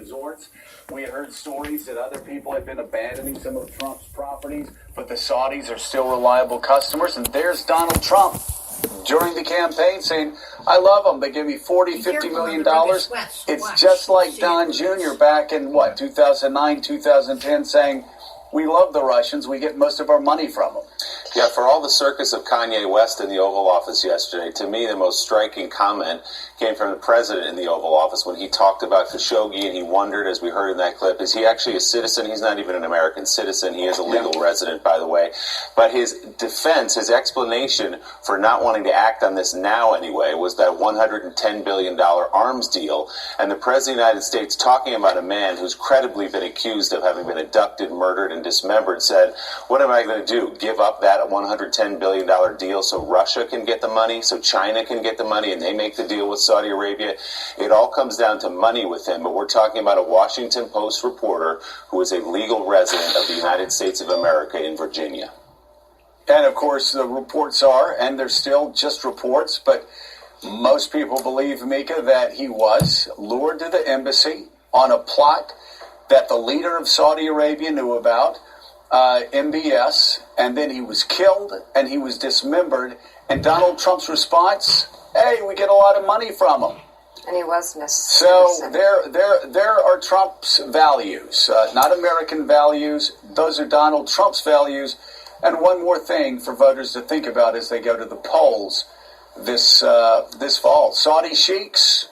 resorts. We had heard stories that other people had been abandoning some of Trump's properties, but the Saudis are still reliable customers. And there's Donald Trump during the campaign saying, I love them. They give me $40-50 million. It's just like Don Jr. back in, 2009, 2010, saying, we love the Russians. We get most of our money from them. Yeah, for all the circus of Kanye West in the Oval Office yesterday, to me the most striking comment came from the president in the Oval Office when he talked about Khashoggi, and he wondered, as we heard in that clip, is he actually a citizen? He's not even an American citizen. He is a legal resident, by the way. But his defense, his explanation for not wanting to act on this now anyway, was that $110 billion arms deal. And the President of the United States, talking about a man who's credibly been accused of having been abducted, murdered, and dismembered, said, what am I going to do? Give up that $110 billion deal so Russia can get the money, so China can get the money, and they make the deal with Saudi Arabia? It all comes down to money with him, but we're talking about a Washington Post reporter who is a legal resident of the United States of America in Virginia. And, of course, the reports are, and they're still just reports, but most people believe, Mika, that he was lured to the embassy on a plot that the leader of Saudi Arabia knew about, MBS, and then he was killed and he was dismembered. And Donald Trump's response, hey, we get a lot of money from him. And he was So there are Trump's values, not American values. Those are Donald Trump's values. And one more thing for voters to think about as they go to the polls this fall. Saudi sheiks,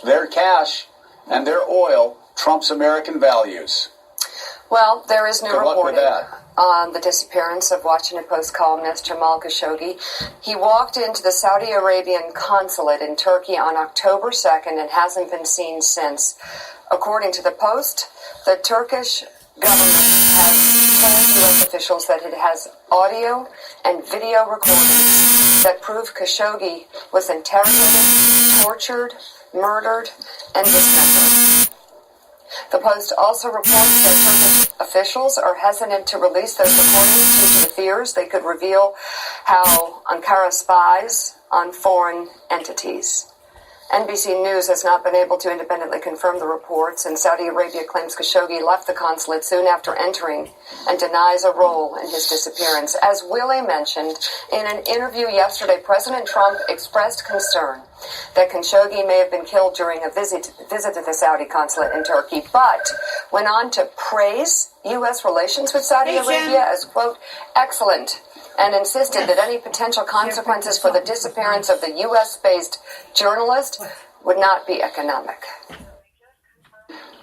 their cash and their oil, Trump's American values. Well, there is new Good luck with reporting that. on the disappearance of Washington Post columnist Jamal Khashoggi. He walked into the Saudi Arabian consulate in Turkey on October 2nd and hasn't been seen since. According to the Post, the Turkish government has told U.S. officials that it has audio and video recordings that prove Khashoggi was interrogated, tortured, murdered, and dismembered. The Post also reports that Turkish officials are hesitant to release those recordings due to the fears they could reveal how Ankara spies on foreign entities. NBC News has not been able to independently confirm the reports, and Saudi Arabia claims Khashoggi left the consulate soon after entering and denies a role in his disappearance. As Willie mentioned, in an interview yesterday, President Trump expressed concern that Khashoggi may have been killed during a visit to the Saudi consulate in Turkey, but went on to praise U.S. relations with Saudi Arabia as, quote, excellent, and insisted that any potential consequences for the disappearance of the U.S.-based journalist would not be economic.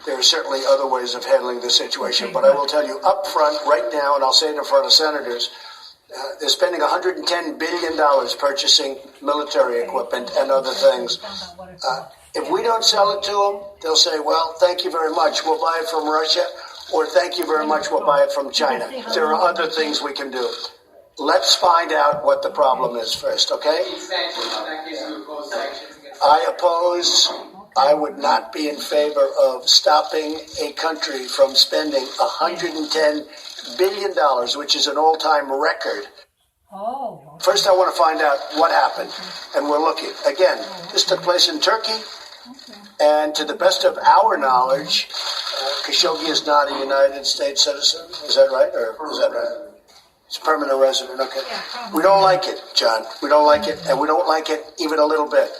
There are certainly other ways of handling this situation, but I will tell you up front right now, and I'll say it in front of senators, they're spending $110 billion purchasing military equipment and other things. If we don't sell it to them, they'll say, well, thank you very much, we'll buy it from Russia, or thank you very much, we'll buy it from China. There are other things we can do. Let's find out what the problem is first, okay? I would not be in favor of stopping a country from spending $110 billion, which is an all-time record. First, I want to find out what happened, and we're looking. Again, this took place in Turkey, and to the best of our knowledge, Khashoggi is not a United States citizen. Is that right, or is that right? It's a permanent resident, okay. We don't like it, John. We don't like it, and we don't like it even a little bit.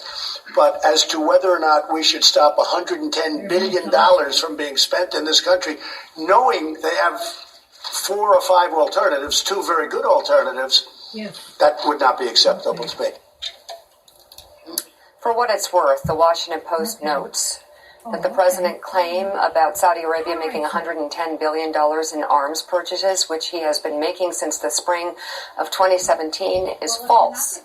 But as to whether or not we should stop $110 billion from being spent in this country, knowing they have 4 or 5 alternatives, 2 very good alternatives, that would not be acceptable to me. For what it's worth, the Washington Post notes that the president claim about Saudi Arabia making $110 billion in arms purchases, which he has been making since the spring of 2017, is false.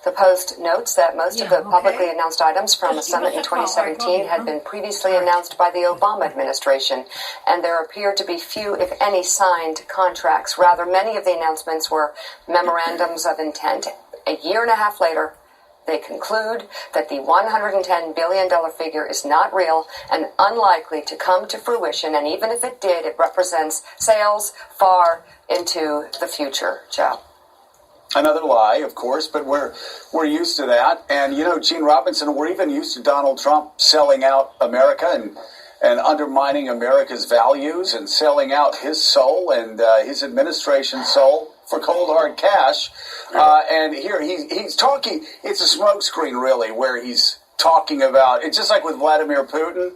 The Post notes that most of the publicly announced items from a summit in 2017 had been previously announced by the Obama administration, and there appeared to be few, if any, signed contracts. Rather, many of the announcements were memorandums of intent. A year and a half later, they conclude that the $110 billion figure is not real and unlikely to come to fruition, and even if it did, it represents sales far into the future. Joe. Another lie, of course, but we're used to that. And, Gene Robinson, we're even used to Donald Trump selling out America and undermining America's values and selling out his soul and his administration's soul for cold hard cash. And here he's talking. It's a smokescreen, really, where he's talking about. It's just like with Vladimir Putin.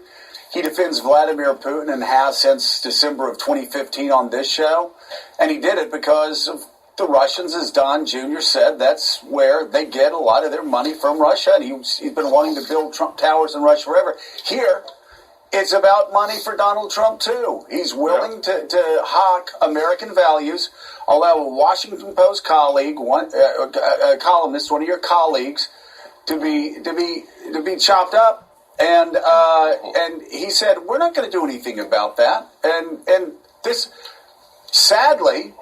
He defends Vladimir Putin and has since December of 2015 on this show. And he did it because of the Russians, as Don Jr. said. That's where they get a lot of their money from Russia. And he's been wanting to build Trump towers in Russia forever. Here, it's about money for Donald Trump, too. He's willing to hawk American values, allow a Washington Post colleague, a columnist, one of your colleagues, to be chopped up. And he said, we're not going to do anything about that. And this, sadly,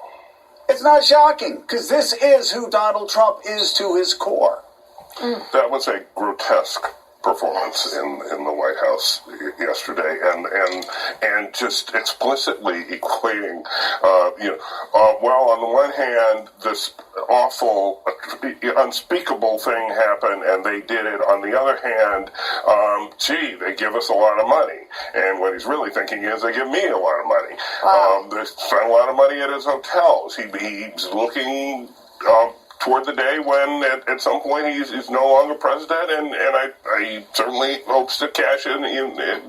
it's not shocking, because this is who Donald Trump is to his core. That was a grotesque performance in the White House yesterday, and just explicitly equating, well, on the one hand, this awful, unspeakable thing happened, and they did it. On the other hand, they give us a lot of money. And what he's really thinking is, they give me a lot of money. Wow. They spend a lot of money at his hotels. He's looking toward the day when at some point he's no longer president, and I certainly hopes to cash in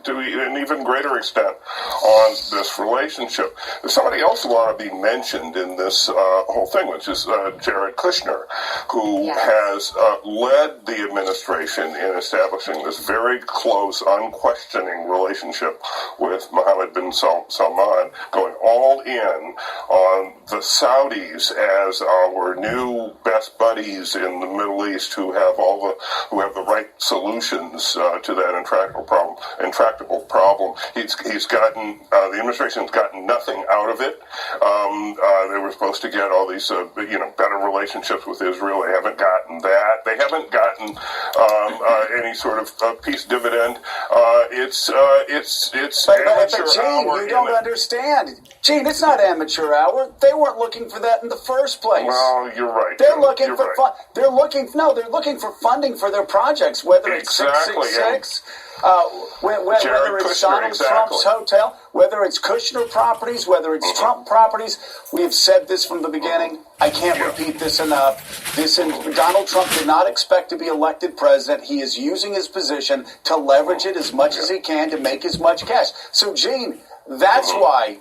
to an even greater extent on this relationship. There's somebody else who ought to be mentioned in this whole thing, which is Jared Kushner, who has led the administration in establishing this very close, unquestioning relationship with Mohammed bin Salman, going all in on the Saudis as our new best buddies in the Middle East who have the right solutions to that intractable problem. He's gotten the administration's gotten nothing out of it. They were supposed to get all these better relationships with Israel. They haven't gotten that. They haven't gotten any sort of peace dividend. It's amateur Gene, hour. you don't understand. Gene, it's not amateur hour. They weren't looking for that in the first place. Well, you're right. They're looking for they're looking for funding for their projects, whether it's 666, whether it's Donald Trump's hotel, whether it's Kushner properties, whether it's Trump properties. We have said this from the beginning. I can't repeat this enough. Donald Trump did not expect to be elected president. He is using his position to leverage it as much as he can to make as much cash. So, Gene, that's why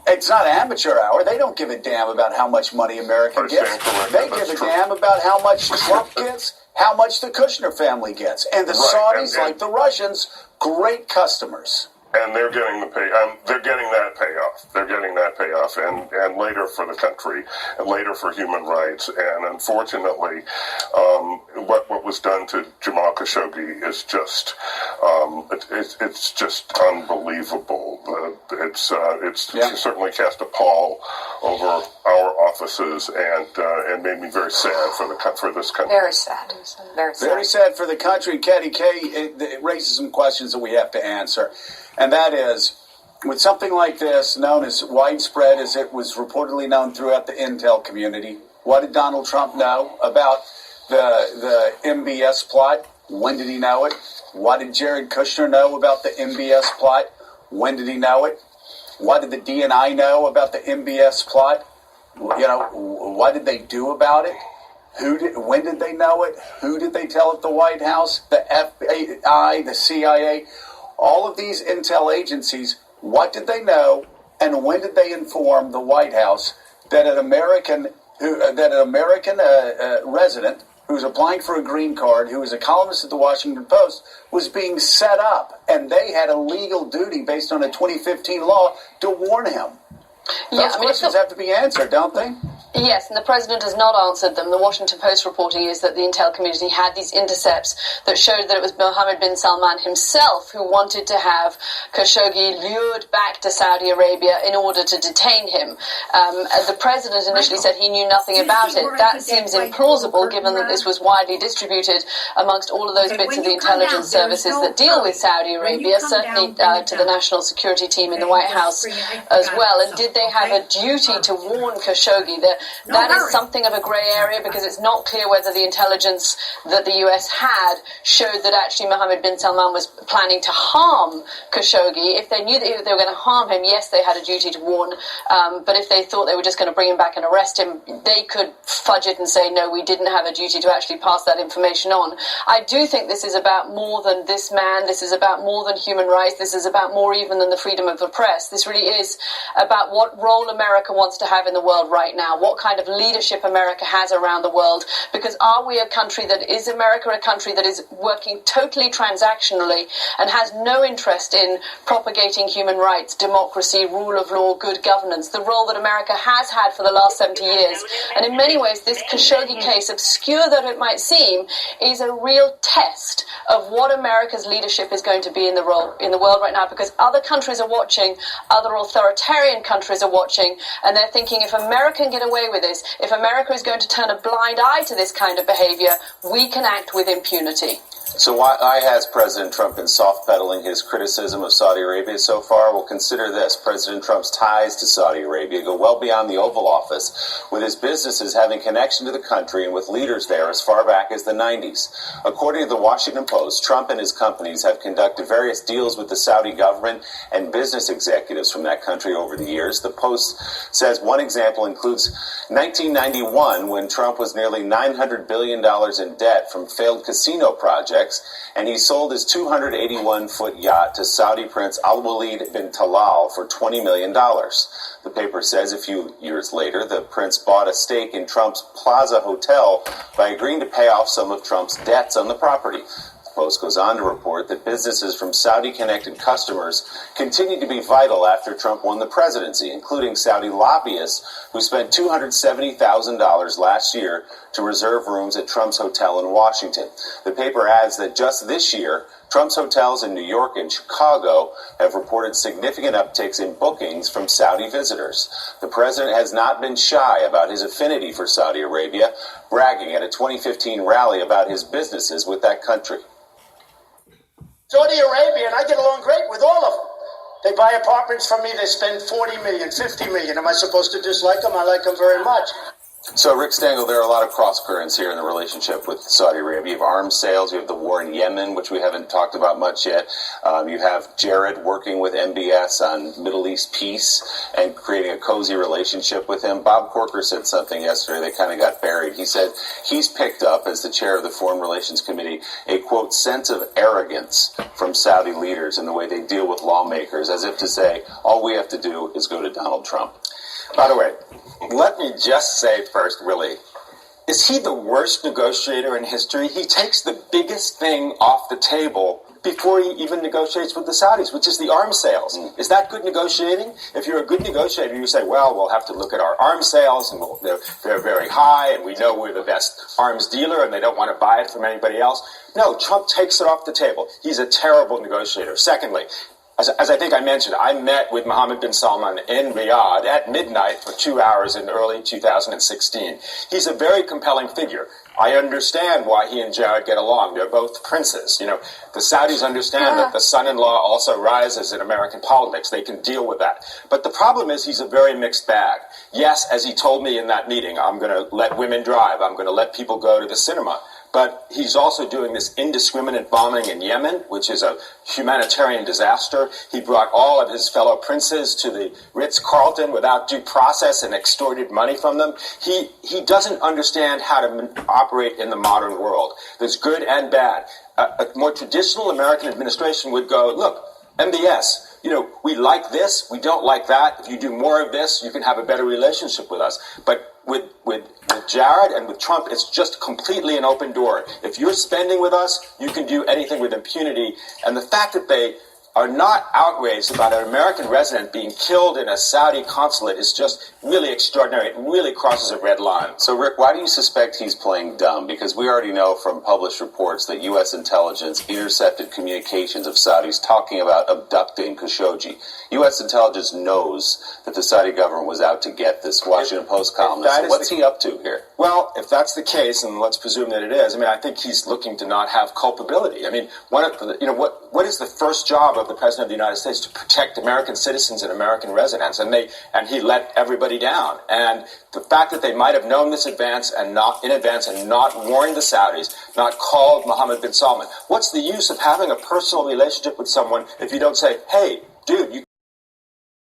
it's not amateur hour. They don't give a damn about how much money America gets. They give a damn about how much Trump gets, how much the Kushner family gets. And the Saudis, like the Russians, great customers. And they're getting they're getting that payoff. They're getting that payoff, and later for the country, and later for human rights. And unfortunately, what was done to Jamal Khashoggi is just it's just unbelievable. It's certainly cast a pall over our offices, and made me very sad for this country. Very sad. Very sad for the country. Katie K, it raises some questions that we have to answer. And that is, with something like this, known as widespread, as it was reportedly known throughout the intel community, what did Donald Trump know about the MBS plot? When did he know it? What did Jared Kushner know about the MBS plot? When did he know it? What did the DNI know about the MBS plot? What did they do about it? When did they know it? Who did they tell at the White House? The FBI, the CIA? All of these intel agencies, what did they know, and when did they inform the White House that an American resident who's applying for a green card, who is a columnist at the Washington Post, was being set up, and they had a legal duty based on a 2015 law to warn him? Those questions have to be answered, don't they? Yes, and the president has not answered them. The Washington Post reporting is that the intel community had these intercepts that showed that it was Mohammed bin Salman himself who wanted to have Khashoggi lured back to Saudi Arabia in order to detain him. The president initially said he knew nothing about it. That seems implausible, given that this was widely distributed amongst all of those bits of the intelligence services that deal with Saudi Arabia, certainly to the national security team in the White House as well. And did they have a duty to warn Khashoggi? That is something of a grey area because it's not clear whether the intelligence that the US had showed that actually Mohammed bin Salman was planning to harm Khashoggi. If they knew that they were going to harm him, yes, they had a duty to warn. But if they thought they were just going to bring him back and arrest him, they could fudge it and say, no, we didn't have a duty to actually pass that information on. I do think this is about more than this man. This is about more than human rights. This is about more even than the freedom of the press. This really is about what role America wants to have in the world right now, what kind of leadership America has around the world. Because are we a country that is America, a country that is working totally transactionally and has no interest in propagating human rights, democracy, rule of law, good governance, the role that America has had for the last 70 years. And in many ways, this Khashoggi case, obscure though it might seem, is a real test of what America's leadership is going to be in the world right now, because other countries are watching, other authoritarian countries are watching, and they're thinking, if America can get away with this, if America is going to turn a blind eye to this kind of behavior, we can act with impunity. So why has President Trump been soft-pedaling his criticism of Saudi Arabia so far? Well, consider this. President Trump's ties to Saudi Arabia go well beyond the Oval Office, with his businesses having connection to the country and with leaders there as far back as the 90s. According to the Washington Post, Trump and his companies have conducted various deals with the Saudi government and business executives from that country over the years. The Post says one example includes 1991, when Trump was nearly $900 billion in debt from failed casino projects, and he sold his 281-foot yacht to Saudi Prince Al-Walid bin Talal for $20 million. The paper says a few years later, the prince bought a stake in Trump's Plaza Hotel by agreeing to pay off some of Trump's debts on the property. The Post goes on to report that businesses from Saudi-connected customers continued to be vital after Trump won the presidency, including Saudi lobbyists who spent $270,000 last year to reserve rooms at Trump's hotel in Washington. The paper adds that just this year, Trump's hotels in New York and Chicago have reported significant upticks in bookings from Saudi visitors. The president has not been shy about his affinity for Saudi Arabia, bragging at a 2015 rally about his businesses with that country. Saudi Arabia, and I get along great with all of them. They buy apartments from me, they spend $40 million, $50 million. Am I supposed to dislike them? I like them very much. So, Rick Stengel, there are a lot of cross-currents here in the relationship with Saudi Arabia. You have arms sales, you have the war in Yemen, which we haven't talked about much yet. You have Jared working with MBS on Middle East peace and creating a cozy relationship with him. Bob Corker said something yesterday that kind of got buried. He said he's picked up, as the chair of the Foreign Relations Committee, a, quote, sense of arrogance from Saudi leaders in the way they deal with lawmakers, as if to say, all we have to do is go to Donald Trump. By the way, let me just say first, Willie, is he the worst negotiator in history? He takes the biggest thing off the table before he even negotiates with the Saudis, which is the arms sales. Is that good negotiating? If you're a good negotiator, you say, well, we'll have to look at our arms sales, and they're very high, and we know we're the best arms dealer, and they don't want to buy it from anybody else. No, Trump takes it off the table. He's a terrible negotiator. Secondly, as I think I mentioned, I met with Mohammed bin Salman in Riyadh at midnight for 2 hours in early 2016. He's a very compelling figure. I understand why he and Jared get along. They're both princes. You know, the Saudis understand that the son-in-law also rises in American politics. They can deal with that. But the problem is he's a very mixed bag. Yes, as he told me in that meeting, I'm going to let women drive. I'm going to let people go to the cinema. But he's also doing this indiscriminate bombing in Yemen, which is a humanitarian disaster. He brought all of his fellow princes to the Ritz-Carlton without due process and extorted money from them. He doesn't understand how to operate in the modern world. There's good and bad. A more traditional American administration would go, look, MBS, you know, we like this, we don't like that. If you do more of this, you can have a better relationship with us. But with Jared and with Trump, it's just completely an open door. If you're spending with us, you can do anything with impunity. And the fact that they are not outraged about an American resident being killed in a Saudi consulate is just really extraordinary. It really crosses a red line. So, Rick, why do you suspect he's playing dumb? Because we already know from published reports that U.S. intelligence intercepted communications of Saudis talking about abducting Khashoggi. U.S. intelligence knows that the Saudi government was out to get this Washington Post columnist. So what's he up to here? Well, if that's the case, and let's presume that it is, I mean, I think he's looking to not have culpability. I mean, what is the first job of of the President of the United States to protect American citizens and American residents, and he let everybody down. And the fact that they might have known this in advance and not warned the Saudis, not called Mohammed bin Salman. What's the use of having a personal relationship with someone if you don't say, hey, dude, you